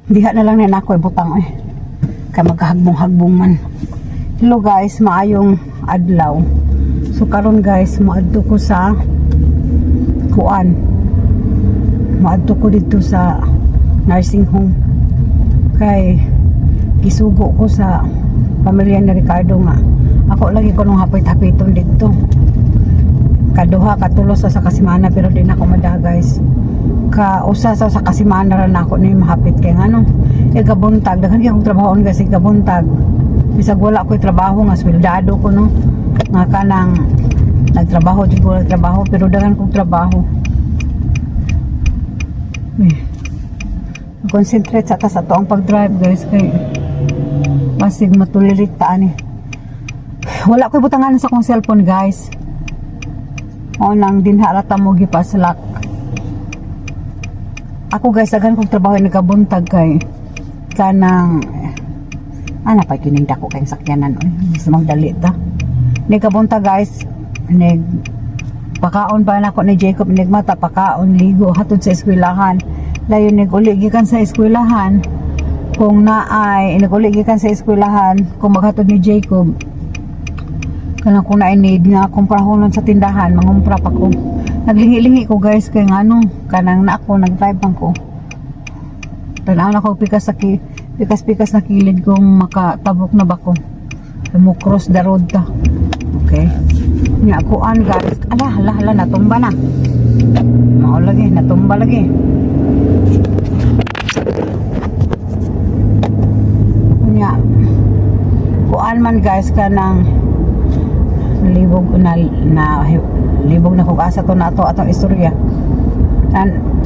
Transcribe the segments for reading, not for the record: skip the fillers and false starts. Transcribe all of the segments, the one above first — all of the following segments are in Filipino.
Diha na lang na ako ibutang eh. Kaya maghagbong-hagbong man. Hello guys, maayong adlaw. So karon guys, maadto ko sa kuan. Maadto ko dito sa nursing home. Kay gisugo ko sa pamilya ni Ricardo nga. Ako lagi ko nung hapit-hapiton dito. Kaduha, katulos sa kasimana pero di na ako mada guys. Kausa sa kasimana ran ako ni mahapit kay ngano. Gabuntag, daghan kay akong trabahoon kasi gabuntag. Bisag wala ko'y trabaho nga swildado ko no. Nga kanang nagtrabaho pero daghan kong trabaho. Concentrate sa tas ato ang pag-drive guys kay masig matulirik taan eh. Wala ko'y butangan sa akong cellphone guys. O nang dinhalata mo gipaslak. Ako guys, daghan kong trabaho ni kabuntag kay kanang ana pa kininda ko kayong sakyanan mas magdali ta ni kabunta guys nig pakaon pa na ko ni Jacob nig mata pakaon ligo hatod sa eskwelahan dayon nig uli gikan sa eskwelahan kung naay nig uli gikan sa eskwelahan kung maghatod ni Jacob kanang kung naay need nga kumprahonon sa tindahan mangumpra pa ko naglingi-lingi ko guys kay ngano kanang na ako nag-drive ko tanaw na ko pikas na kilid kung makatabok na ba ko mo cross the road ta okay nga kuan guys ala natumba na mao lagi natumba lagi nga kuan man guys kanang libog na libog na kung asa to na atong istorya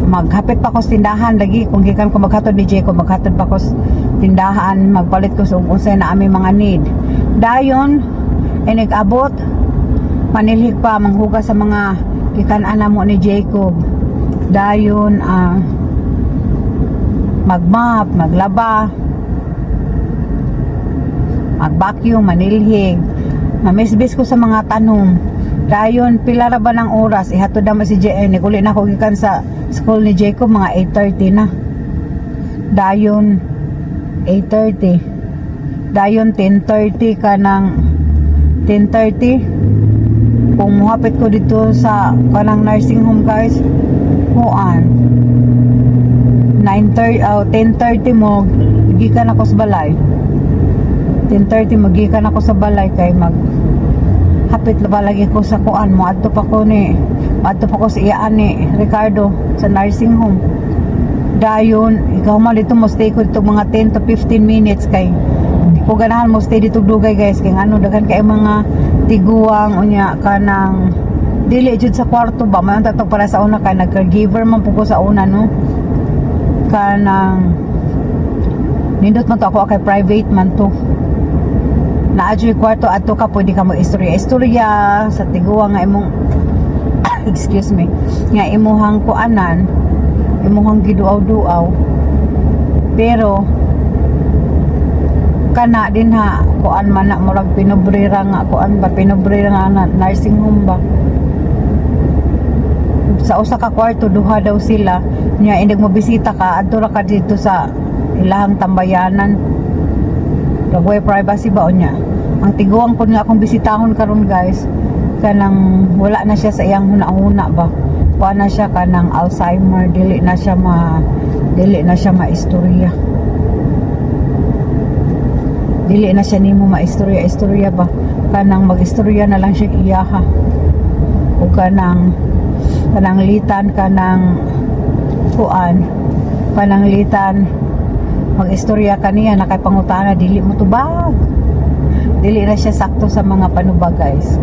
maghapit pa ko sa tindahan lagi kung gikan ko maghatod ni Jay ko maghatod pa ko sa tindahan magpalit ko sa unsay na aming mga need dayon nag-abot manilhik pa manghugas sa mga gikan-ana mo ni Jacob dayon magmap maglaba magvacuum manilhig mamisbis ko sa mga tanom dayon pila ra ba ng oras ihatod na mo si JN uli na ko gikan sa school ni Jacob mga 8:30 na dayon 8:30 dayon 10:30 ka ng 10:30 kung muhapit ko dito sa kanang nursing home guys kuan 10:30 mo gikan ako sa balay 10:30 magikan ako sa balay kay hapit ba lagi ko sa kuan mo adto pa ko sa iyaan ni Ricardo sa nursing home dayon ikaw man dito mo stay ko dito mga 10 to 15 minutes kay di ko ganahan mo stay dito dugay guys kay ano daghan kay mga tiguang unya kanang dili jud sa kwarto ba man tato para sa una kay nag-caregiver man po ko sa una no kanang nindot man to ako kay private man to na adyo kwarto ato ka pwede ka mag-istorya sa tiguwa nga imong excuse me nga imuhang kuanan imuhang giduaw-duaw pero kana din ha kuan man na murag pinobrera nga kuan ba pinobrera nga nursing home ba sa usa ka kwarto duha daw sila nya indig mo bisita ka adto ra ka dito sa ilahang tambayanan dagway privacy ba unya ang tiguang ko nga akong bisitahon karon guys kanang wala na siya sa iyang huna-huna ba wala na siya kanang Alzheimer dili na siya maistorya dili na siya nimo maistorya ba kanang magistorya na lang siya iyaha o kanang litan kanang kuan kanang litan magistorya kaniya na kay pangutana dili mo tubag dili na siya sakto sa mga panubag guys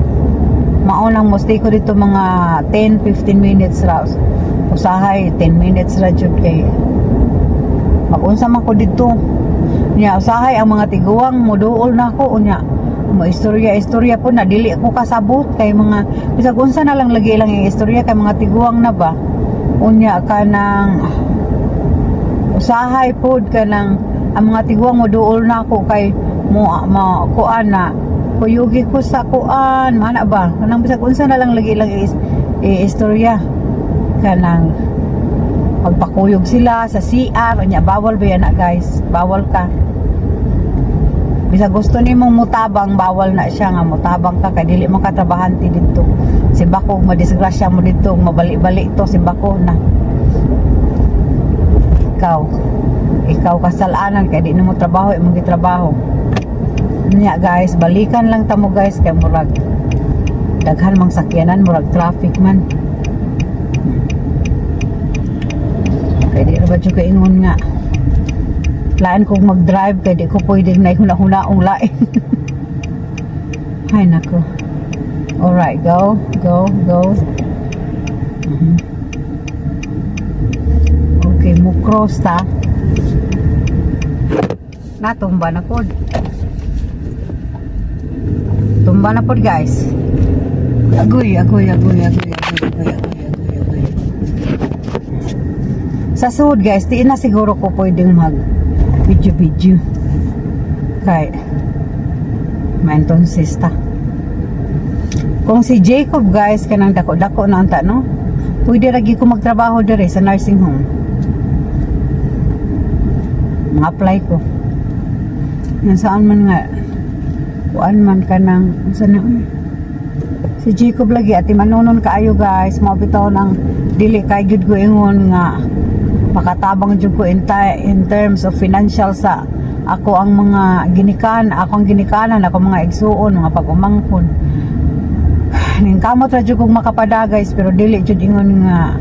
maunang mo stay ko dito mga 10-15 minutes ra usahay 10 minutes ra jud kay magunsa man ko dito nya usahay ang mga tiguang moduol na ako unya mo istorya po na dili ko kasabot kay mga bisag unsa na lang lagi lang yung istorya kay mga tiguang na ba unya kanang usahay pod kanang ang mga tiguang moduol na ako kay mo kuan na kuyugi ko sa kuan mana ba kanang bisag unsa na lang lagi istorya kanang magpakuyog sila sa CR nya bawal ba yan na guys, bawal ka. Bisa gusto nimong mutabang, bawal na siya nga mutabang ka kay dili mo katrabahanti dito. Si bako madisgrasya mo dito, mabali-bali to si bako na. Ikaw kasalanan kay di na mo trabaho, imong gitrabaho. Nya guys, balikan lang ta mo guys kay murag daghan mang sakyanan, murag traffic man. Kaya di na ba dyan kaingon nga lain kong mag-drive kaya di ko pwedeng na huna-hunaong lain. Ay nako. Alright, go. Okay, mo cross ta. Natumba na pod. Tumba na pod guys. Agoy. Sa suod guys, di na siguro ko pwedeng mag video kay mainton sista. Kung si Jacob guys kanang dako-dako na anta no, pwede lagi ko magtrabaho dire sa nursing home. Mag-apply ko. Yan saan man nga kuan man kanang sana si Jacob lagi ati manunon kaayo guys, mao bitaw nang dili kay gud ko ingon nga makatabang jud ko in terms of financial sa ako ang mga ginikanan, ako mga igsuon, mga pag-umangkon. Ning kamot ra jud kog makapada guys, pero dili jud ingon nga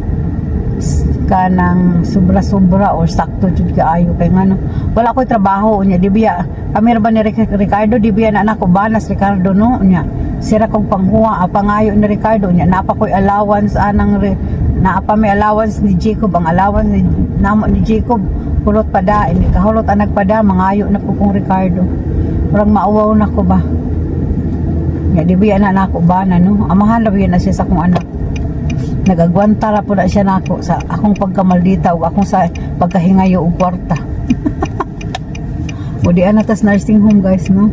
kanang sobra-sobra or sakto jud kaayo kay ngano wala ko'y trabaho nya di biya kami ra ba ni Ricardo di biya na nako banas Ricardo no nya sira kog panghuwa pangayo ni Ricardo nya napa ko'y allowance anang naapa may allowance ni Jacob, ang allowance ni namo ni Jacob kulot pada ini kahulot anak pada mangayo na po kong Ricardo parang mauwaw na ko ba ya di biya na nako ba na no amahan na biya na siya sa akong anak nagagwanta ra po na siya nako sa akong pagkamaldita ug akong sa pagkahingayo og kwarta. O di ana tas nursing home guys no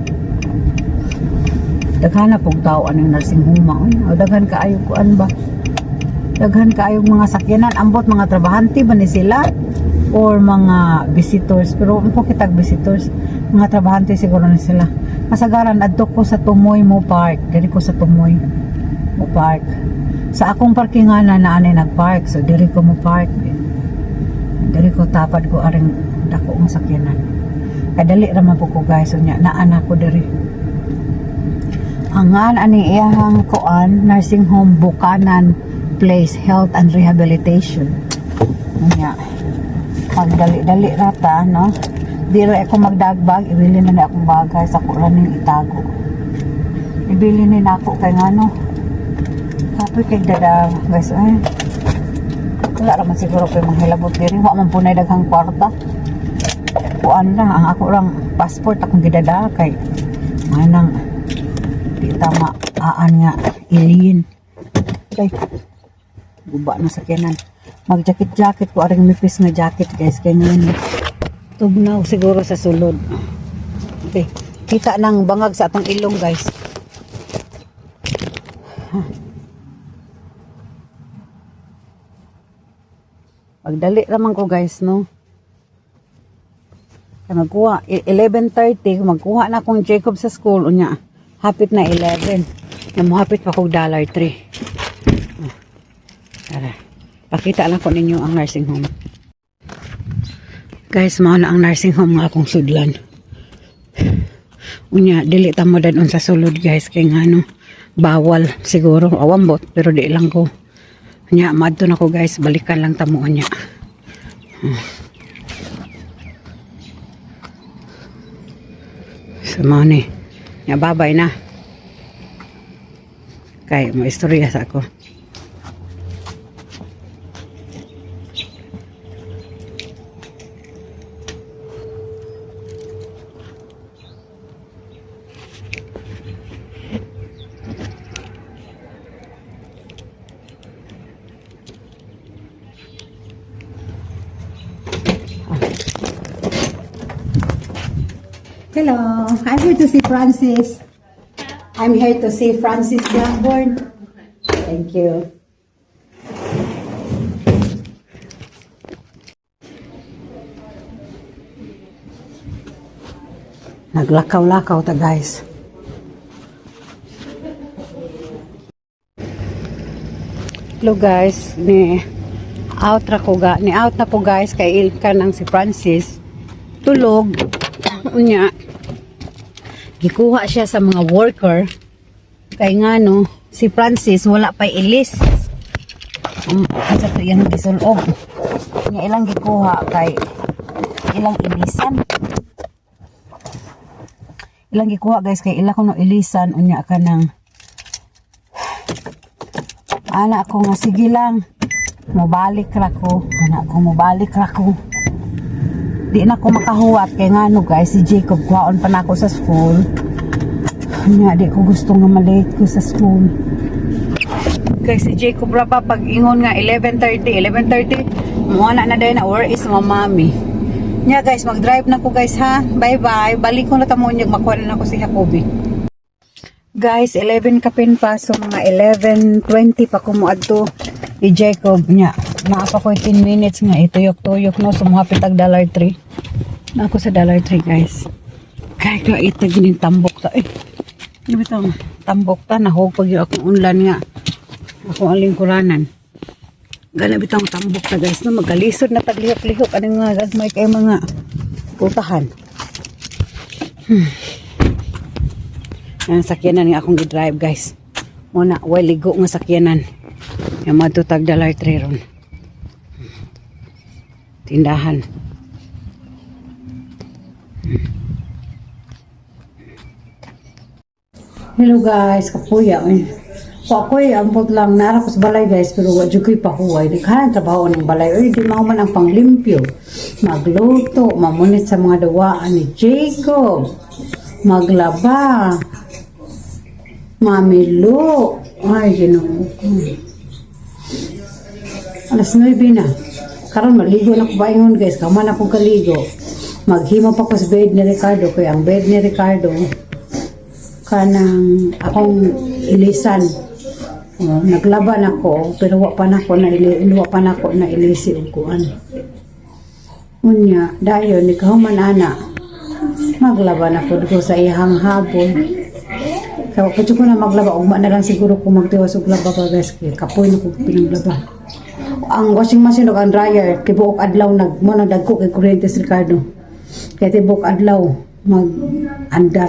daghan na pong tao anong nursing home o daghan kaayo kuan ba daghan kaayong mga sakyanan ambot mga trabahante ba ni sila or mga visitors pero kung kitag visitors mga trabahante siguro ni sila kasagaran adto ko sa Tumoy Mo Park diri ko sa Tumoy Mo Park sa akong parkinganan na anay nagpark so diri ko mo park diri ko tapad ko aring dako ng sakyanan kadali ra man po ko guys so nya naa ko diri angan ani iyahang kuan nursing home Bukanan Place Health and Rehabilitation nya pagdali-dali rata no diri ako magdagbag ibili na akong bagay sa kuan ning itago ibili ni nako kay ngano kapoy kay dada guys ay wala naman siguro kayo manghilabot diri wa man punay daghang kwarta kuan lang ang ako lang passport akong gidada kay manang di tama aan nga alien kay guba na sakyanan mag jacket ko aring mipis nga jacket guys kay ngayon tugnaw siguro sa sulod okay kita nang bangag sa atong ilong guys pagdali raman ko guys no magkuha 11:30 magkuha na akong Jacob sa school unya hapit na 11 na mohapit pa kog $3 tara pakita lang ko ninyo ang nursing home guys mao na ang nursing home nga akong sudlan unya dili ta mo dadon sa sulod guys kay ngano bawal siguro awambot pero di lang ko nya madto na ko guys balikan lang tamo nya so mao ni nya babay na kay mo istorya sa ako Hello, I'm here to see Francis. I'm here to see Francis Blackburn. Thank you. Naglakaw-lakaw ta guys. Hello guys, ni out na ko guys kay ilka nang si Francis tulog unya gikuha siya sa mga worker kay ngano si Francis wala pa ilis sa to yan gisulog nga ilang gikuha kay ilang gikuha guys kay ilang kuno ilisan unya ka nang anak ko nga sige lang mubalik ra ko di na ko makahuwat kay ngano guys si Jacob kuhaon pa nako sa school nya di ko gusto nga malate ko sa school kay si Jacob ra pa pag ingon nga 11:30 mo na day na where is my mommy nya guys mag-drive na ko guys ha bye bye balik ko na tamo nyug makuha na ko si Jacobi. Guys, 11 kapin pa, so mga 11:20 pa kumuadto ni Jacob niya. Naapa ko 10 minutes nga, ituyok-tuyok no, sumuhapit ag $3. Na ako sa $3 guys. Kaya ko ito gining tambok ta. Ano ba itong tambok ta, nahog pag yung akong unlan nga. Akong alingkuranan. Gana bitang tambok ta guys, no, magkalisod na taglihok-lihok. Ano nga, gagmay kayo mga putahan. Ang sakyanan nga akong gi-drive guys. Muna, ligo nga sakyanan. Yung matutag $3 ron. Tindahan. Hello guys, kapuya. So ako'y ambot lang nara ko sa balay guys, pero wadyo ko'y pahuway. Di ka trabaho ng balay. Uy, di man ang panglimpyo. Magluto, mamunit sa mga dawaan ni Jacob. Maglaba. Mamilo. Ay, ginoo ko. Alas 9 na. Karon maligo na ko ba ingon guys. Kaman akong kaligo. Maghimo pa ko sa bed ni Ricardo. Kaya ang bed ni Ricardo kanang akong ilisan. Naglaban ako. Pero wa pa nako na ilisi og kuan. Unya, dayon ni kahuman ana. Maglaban ako dito sa iyang habon. Kaya kaya ko na maglaba, ugma na lang siguro kung magtiwas og laba ka guys, kaya kapoy na kung pinaglaba. Ang washing machine o ang dryer, tibuok adlaw nagdagko kay kuryente si Ricardo. Kaya tibuok adlaw mag-andar.